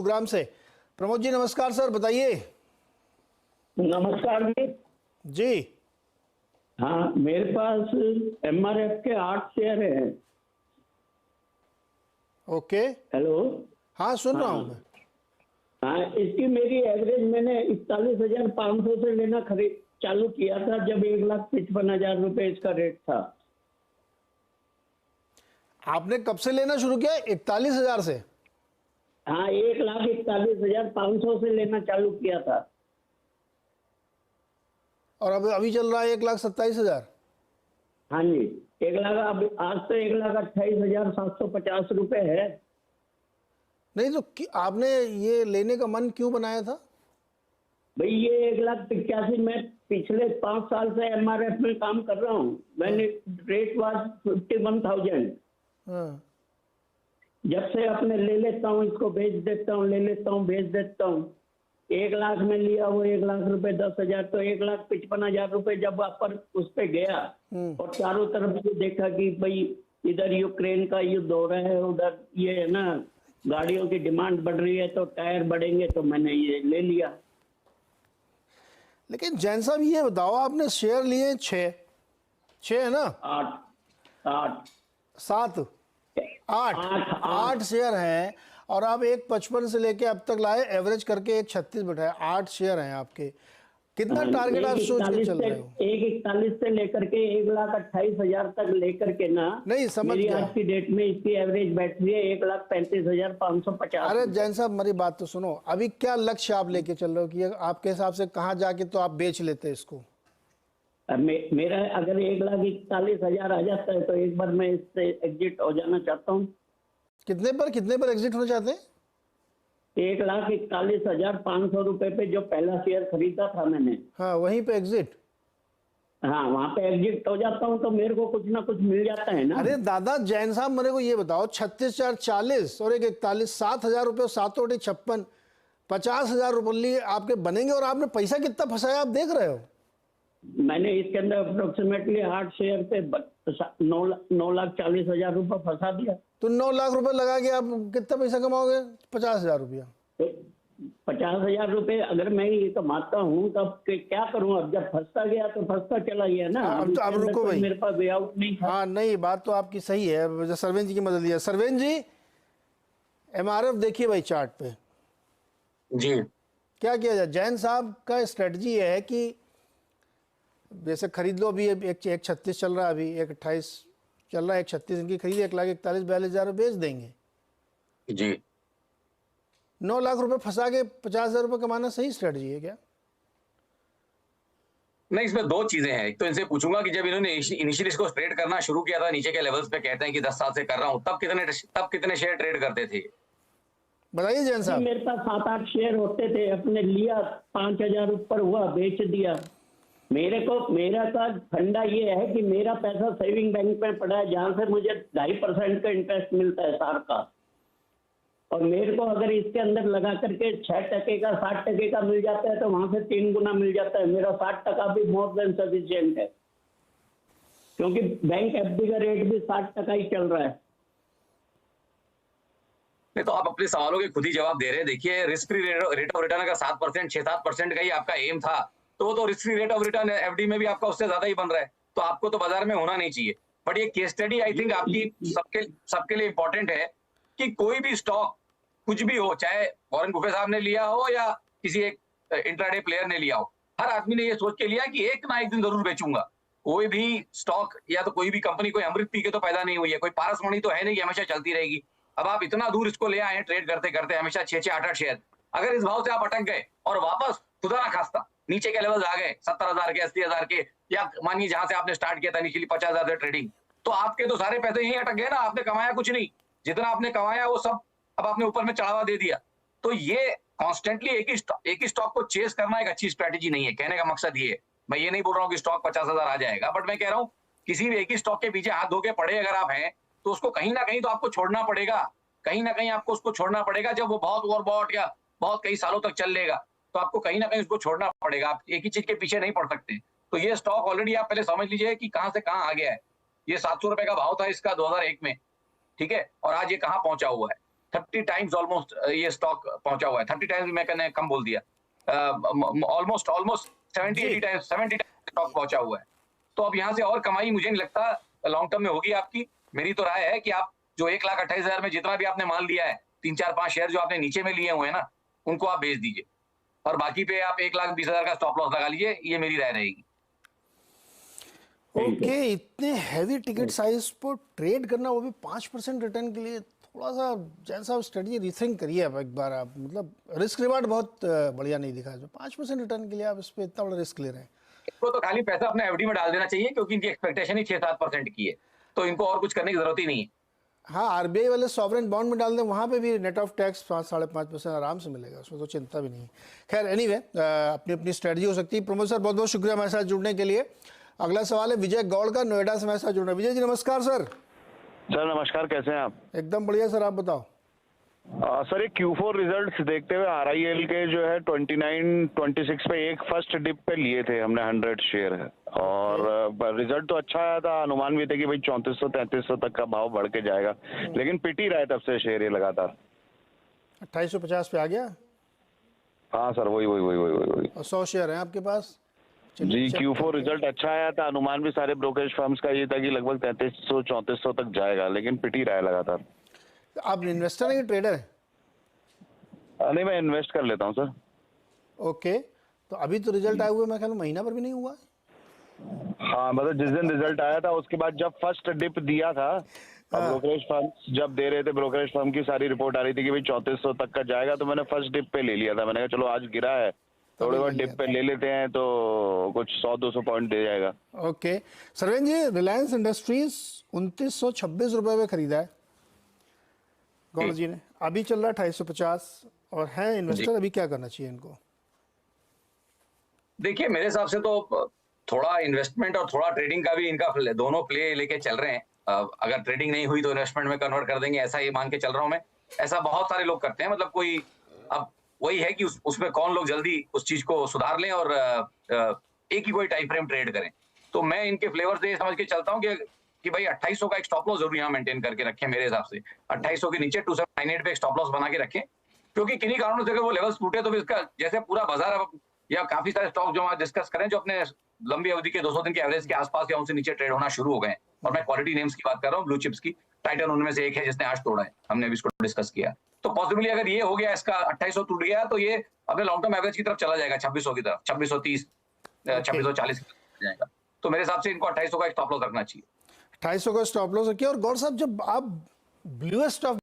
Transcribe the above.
Programme से। प्रमोद जी नमस्कार sir, बताइए। नमस्कार जी। जी हाँ, मेरे पास एमआरएफ के 8 शेयर हैं। ओके। हेलो। हाँ सुन रहा हूँ हाँ मैं। हाँ, इसकी मेरी एवरेज मैंने 41,500 से लेना खरीद चालू किया था जब 1,55,000 रुपए इसका रेट था। आपने कब से लेना शुरू किया? 41,000 से? हाँ, 1,41,500 से लेना चालू किया था। और अब अभी चल रहा है 1,27,000। हाँ जी, 1,00,000 अब आज तो 1,28,750 रुपए है। नहीं तो आपने ये लेने का मन क्यों बनाया था? भाई ये 1,85,000, मैं पिछले 5 साल से एमआरएफ में काम कर रहा हूँ। मैंने रेट वाज 51,000। हाँ। जब से अपने ले लेता हूँ, इसको बेच देता हूँ, ले लेता हूँ, बेच देता हूँ। 1,00,000 में लिया वो 1,00,000 रुपए 10,000, तो 1,55,000 रुपए जब वापस उस पे गया और चारों तरफ ये देखा कि भाई इधर यूक्रेन का युद्ध हो रहा है, उधर ये है ना गाड़ियों की डिमांड बढ़ रही है तो टायर बढ़ेंगे, तो मैंने ये ले लिया। लेकिन जैन साहब ये बताओ, आपने शेयर लिए 6 है ना? 8 8 7 8 8 8 शेयर हैं और आप 1,55 से लेके अब तक लाए, एवरेज करके 1,36 बैठाए। 8 शेयर हैं आपके। कितना टारगेट आप सोच के चल रहे हो? 1,41 से लेकर के 1,28,000 तक लेकर के ना, नहीं समझ मेरी गया। आज की डेट में इसकी एवरेज बैठ रही है 1,35,550। अरे जैन साहब मेरी बात तो सुनो, अभी क्या लक्ष्य आप लेके चल रहे हो कि आपके हिसाब से कहाँ जाके तो आप बेच लेते इसको? मेरा अगर 1,41,000 आ जाता है तो एक बार मैं इससे एग्जिट हो जाना चाहता हूँ। कितने पर एग्जिट होना चाहते हैं? 1,41,500 रुपए पे जो पहला शेयर खरीदा था मैंने, हाँ वहीं पे एग्जिट। हाँ वहां पे एग्जिट हो जाता हूँ तो मेरे को कुछ ना कुछ मिल जाता है ना। अरे दादा जैन साहब मेरे को ये बताओ, 36,440 और 1,41, 7,000 रुपये, 7,56, 50,000 रुपये आपके बनेंगे। और आपने पैसा कितना फंसाया आप देख रहे हो? मैंने इसके अंदर अप्रोक्सीमेटली 8 शेयर पे 9,40,000 रुपये फंसा दिया। तो 9 लाख रुपए लगा के आप कितना पैसा कमाओगे? 50,000 रुपया। तो 50,000 रुपए अगर मैं ये कमाता हूँ तब क्या करूँ? अब जब फंसता गया तो फंसता चला गया ना। अब तो अब रुको भाई, मेरे पास वे आउट नहीं था। हाँ नहीं बात तो आपकी सही है। सरवेन जी की मदद लिया। सरवेन जी एमआरएफ देखिए भाई चार्ट पे जी। क्या किया जाए? जैन साहब का स्ट्रेटजी है कि जैसे खरीद लो, अभी 1,36 चल रहा है, अभी 1,28 चल रहा है, 1,36 इनकी खरीद 1,41,42,000 बेच देंगे। जी 9 लाख रुपए फंसा के 50,000 रुपये कमाना सही स्ट्रेटजी है क्या? नहीं, इसमें दो चीजें हैं। एक तो इनसे पूछूंगा कि जब इन्होंने इनिशियली इसको ट्रेड करना शुरू किया था नीचे के लेवल्स पे, कहते हैं कि 10 साल से कर रहा हूं, तब कितने शेयर ट्रेड करते थे? बताइए जैन साहब। मेरे पास 7-8 शेयर होते थे, अपने लिया 5,000 ऊपर हुआ बेच दिया। मेरा का फंडा ये है कि मेरा पैसा सेविंग बैंक में पड़ा है जहां से मुझे 2.5% का इंटरेस्ट मिलता है साल का। और मेरे को अगर इसके अंदर लगा करके 6% का 60% का मिल जाता है तो वहां से 3 गुना मिल जाता है। मेरा 60% भी मोर देन सफिशिएंट है, क्योंकि बैंक एफडी का रेट भी 60% ही चल रहा है। नहीं तो आप अपने सवालों के खुद ही जवाब दे रहे हैं। देखिए, risk free rate of return अगर 7%, 6-7% का ही आपका एम था तो risk free rate of return FD में भी आपका उससे ज्यादा ही बन रहा है, तो आपको तो बाजार में होना नहीं चाहिए। बट ये केस स्टडी आई थिंक आपकी सबके लिए इंपॉर्टेंट है कि कोई भी स्टॉक कुछ भी हो, चाहे वॉरेन बुफे साहब ने लिया हो या किसी एक इंट्राडे प्लेयर ने लिया हो, हर आदमी ने ये सोच के लिया कि एक ना एक दिन जरूर बेचूंगा। कोई भी स्टॉक या तो कोई भी कंपनी कोई अमृत पी के तो पैदा नहीं हुई है, कोई पारसमणि तो है नहीं कि हमेशा चलती रहेगी। अब आप इतना दूर इसको ले आए ट्रेड करते करते, हमेशा 6-6, 8-8 शेयर, अगर इस भाव से आप अटक गए और वापस खुदा ना खास्ता नीचे के लेवल आ गए 70,000 के, 80,000 के, या मानिए जहां से आपने स्टार्ट किया था इनिशियली 50,000 से ट्रेडिंग, तो आपके तो सारे पैसे यहीं अटक गए ना। आपने कमाया कुछ नहीं, जितना आपने कमाया वो सब अब आपने ऊपर में चढ़ावा दे दिया। तो ये कॉन्स्टेंटली एक ही स्टॉक को चेस करना एक अच्छी स्ट्रेटेजी नहीं है। कहने का मकसद ये है, मैं ये नहीं बोल रहा हूँ कि स्टॉक 50,000 आ जाएगा, बट मैं कह रहा हूँ किसी भी एक ही स्टॉक के पीछे हाथ धो के पड़े अगर आप हैं तो उसको कहीं ना कहीं तो आपको छोड़ना पड़ेगा। कहीं ना कहीं आपको उसको छोड़ना पड़ेगा। जब वो बहुत ओवरबॉट या बहुत कई सालों तक चल लेगा तो आपको कहीं ना कहीं उसको छोड़ना पड़ेगा। आप एक ही चीज के पीछे नहीं पड़ सकते। तो ये स्टॉक ऑलरेडी आप पहले समझ लीजिए कि कहां से कहां आ गया है। ये 700 रुपए का भाव था इसका 2001 में, ठीक है, और आज ये कहां पहुंचा हुआ है। 30 टाइम्स ऑलमोस्ट ये स्टॉक पहुंचा हुआ है। 30 टाइम्स भी मैंने कम बोल दिया, ऑलमोस्ट 70-80 टाइम्स स्टॉक पहुंचा हुआ है। तो अब यहाँ से और कमाई मुझे नहीं लगता लॉन्ग टर्म में होगी आपकी। मेरी तो राय है कि आप जो 1,28,000 में जितना भी आपने माल लिया है, 3-4-5 शेयर जो आपने नीचे में लिए हुए हैं ना, उनको आप बेच दीजिए और बाकी पे आप 1,20,000 का स्टॉप लॉस लगा लीजिए। ये मेरी राय रहेगी। ओके, इतने हैवी टिकट साइज पर ट्रेड करना, वो भी 5% रिटर्न के लिए, थोड़ा सा जैन साहब स्ट्रेटजी रिथिंक करिए अब एक बार आप। मतलब रिस्क रिवार्ड बहुत बढ़िया नहीं दिखा इसमें। 5% रिटर्न के लिए आप इस पर इतना बड़ा रिस्क ले रहे हैं। इनको तो खाली पैसा अपने एफडी में डाल देना चाहिए, क्योंकि इनकी एक्सपेक्टेशन ही 6-7% की है, तो इनको और कुछ करने की जरूरत ही नहीं है। हाँ, आरबीआई वाले सॉवरेन बॉन्ड में डाल दें, वहाँ पे भी नेट ऑफ टैक्स 5-5.5% आराम से मिलेगा, उसमें तो चिंता भी नहीं है। खैर एनीवे, अपनी अपनी स्ट्रेटजी हो सकती है। प्रमोद सर, बहुत बहुत शुक्रिया हमारे साथ जुड़ने के लिए। अगला सवाल है विजय गौड़ का, नोएडा से हमारे साथ जुड़ रहे हैं। विजय जी नमस्कार सर। सर नमस्कार, कैसे हैं आप? एकदम बढ़िया सर, आप बताओ। सर ये Q4 रिजल्ट्स देखते हुए RIL के जो है 29-26 पे एक फर्स्ट डिप पे लिए थे हमने 100 शेयर है, और रिजल्ट तो अच्छा आया था। अनुमान भी थे कि भाई 3400-3300 तक का भाव बढ़ के जाएगा, लेकिन पिट ही रहा है तब से शेयर ये लगातार। 2850 पे आ गया। हाँ सर, वही। और 100 शेयर हैं आपके पास। जी, Q4 रिजल्ट अच्छा आया था, अनुमान भी सारे ब्रोकरेज फर्म्स का ये था कि लगभग 3300-3400 तक जाएगा, लेकिन पिट ही रहा है लगातार। आप इन्वेस्टर हैं कि ट्रेडर हैं? नहीं, मैं इन्वेस्ट कर लेता हूँ सर। ओके, तो अभी तो रिजल्ट आए हुए मैं ख्याल महीना भर भी नहीं हुआ। हाँ, मतलब जिस दिन रिजल्ट आया था उसके बाद जब फर्स्ट डिप दिया था, ब्रोकरेज फर्म जब दे रहे थे, ब्रोकरेज फर्म की सारी रिपोर्ट आ रही थी कि भाई 3400 तक का जाएगा, तो मैंने फर्स्ट डिप पे ले लिया था। मैंने कहा चलो आज गिरा है, थोड़े बहुत डिप पे ले लेते हैं तो कुछ 100-200 पॉइंट दे जाएगा। ओके सरवेन जी, रिलायंस इंडस्ट्रीज 2926 रुपए में खरीदा है गौड़ जी ने, अभी चल रहा है 2850, और है इन्वेस्टर, अभी क्या करना चाहिए इनको? देखिए, मेरे हिसाब से तो थोड़ा इन्वेस्टमेंट और थोड़ा ट्रेडिंग का भी इनका दोनों प्ले लेके चल रहे हैं। अगर ट्रेडिंग नहीं हुई तो इन्वेस्टमेंट में कन्वर्ट कर देंगे, ऐसा ही मान के चल रहा हूं मैं। ऐसा बहुत सारे लोग करते हैं, मतलब कोई अब वही है कि उसमें कौन लोग जल्दी उस चीज को सुधार लें और एक ही कोई टाइम फ्रेम ट्रेड करें। तो मैं इनके फ्लेवर से समझ के चलता हूँ कि भाई 2800 का एक स्टॉप लॉस जरूर यहाँ मेंटेन करके रखें। मेरे हिसाब से 2800 के नीचे 2798 पे एक स्टॉप लॉस बना के रखें, क्योंकि किन्हीं कारणों से अगर वो लेवल्स टूटे तो फिर इसका जैसे पूरा बाजार अब, या काफी सारे स्टॉक जो हम डिस्कस करें जो अपने लंबी अवधि के 200 दिन के एवरेज के आसपास या उनसे नीचे ट्रेड होना शुरू हो गए, और मैं क्वालिटी नेम्स की बात कर रहा हूँ, ब्लू चिप्स की। टाइटन उनमें से एक है जिसने आज तोड़ा है, हमने भी इसको डिस्कस किया। तो पॉसिबली अगर ये हो गया, इसका 2800 टूट गया, तो ये अपने लॉन्ग टर्म एवरेज की तरफ चला जाएगा, 2600 की तरफ, 2630 2640 की तरफ जाएगा। तो मेरे हिसाब से इनको 2800 का स्टॉप लॉस रखना चाहिए। 2800 का स्टॉप लॉस रखिए। और गौर साहब, जब आप ब्लूएस्ट ऑफ